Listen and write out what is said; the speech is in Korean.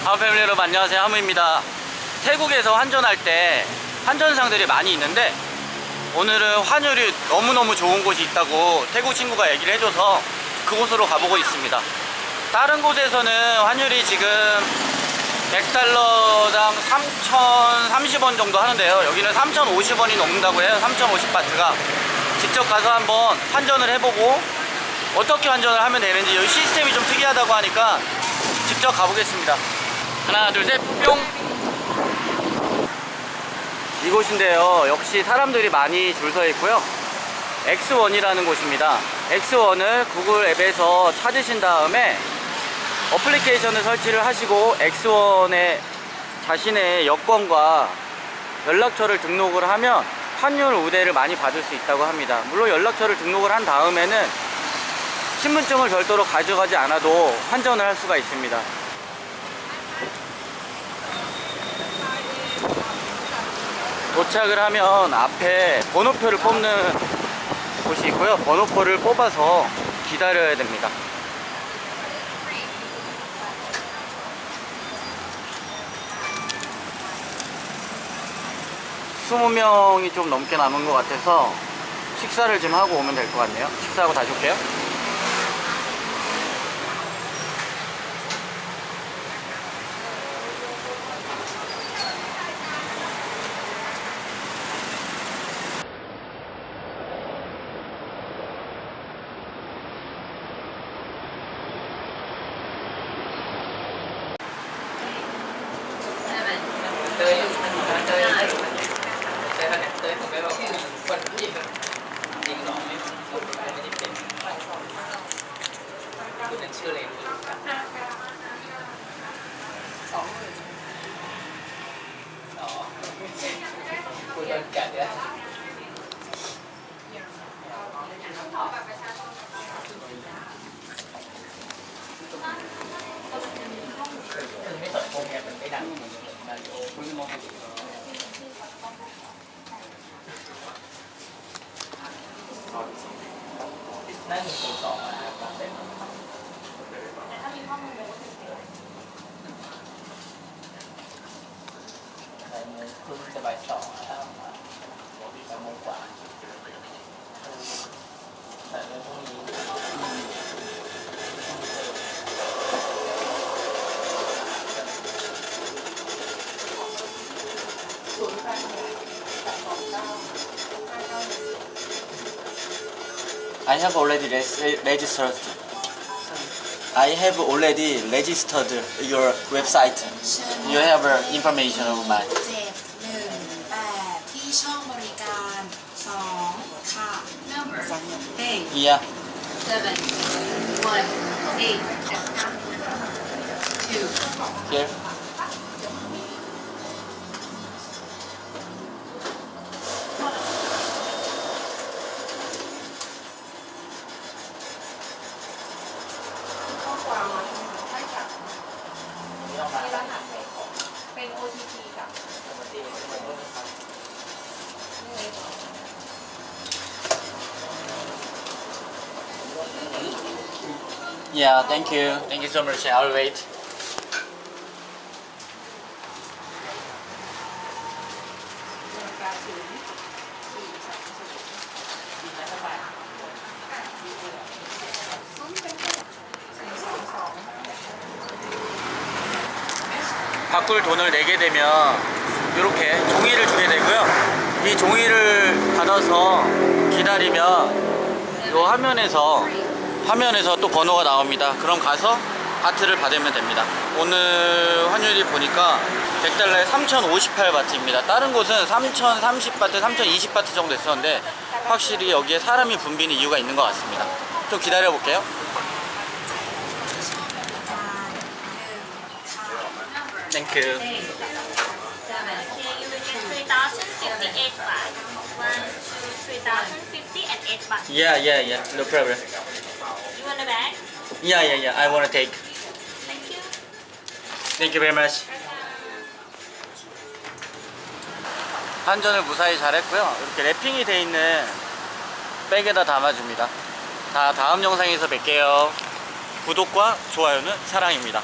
하우패밀리 여러분 안녕하세요, 하무입니다. 태국에서 환전할 때 환전상들이 많이 있는데 오늘은 환율이 너무너무 좋은 곳이 있다고 태국 친구가 얘기를 해줘서 그곳으로 가보고 있습니다. 다른 곳에서는 환율이 지금 100달러당 3,030원 정도 하는데요, 여기는 3,050원이 넘는다고 해요. 3,050바트가. 직접 가서 한번 환전을 해보고 어떻게 환전을 하면 되는지, 여기 시스템이 좀 특이하다고 하니까 직접 가보겠습니다. 하나 둘 셋 뿅. 이곳인데요, 역시 사람들이 많이 줄 서 있고요. X1이라는 곳입니다. X1을 구글 앱에서 찾으신 다음에 어플리케이션을 설치를 하시고 X1에 자신의 여권과 연락처를 등록을 하면 환율 우대를 많이 받을 수 있다고 합니다. 물론 연락처를 등록을 한 다음에는 신분증을 별도로 가져가지 않아도 환전을 할 수가 있습니다. 도착을 하면 앞에 번호표를 뽑는 곳이 있고요. 번호표를 뽑아서 기다려야 됩니다. 20명이 좀 넘게 남은 것 같아서 식사를 좀 하고 오면 될 것 같네요. 식사하고 다시 올게요. I have already registered. I have already registered your website. You have information of mine. 718 ที่ช่องบริการ2ค่ะ Number 8 Yeah. 718 2 Here. Yeah, thank you. Thank you so much. I'll wait. 바꿀 돈을 내게 되면 이렇게 종이를 주게 되고요. 이 종이를 받아서 기다리면 이 화면에서 또 번호가 나옵니다. 그럼 가서 바트를 받으면 됩니다. 오늘 환율이 보니까 100달러에 3,058바트입니다. 다른 곳은 3,030바트, 3,020바트 정도 했었는데 확실히 여기에 사람이 붐비는 이유가 있는 것 같습니다. 좀 기다려 볼게요. Thank you. 3,058 baht. 3,050 and 8 baht. Yeah. No problem. You want a bag? Yeah. I wanna take. Thank you. Thank you very much. 환전을 무사히 잘했고요. 이렇게 랩핑이 돼 있는 백에다 담아줍니다. 다 다음 영상에서 뵐게요. 구독과 좋아요는 사랑입니다.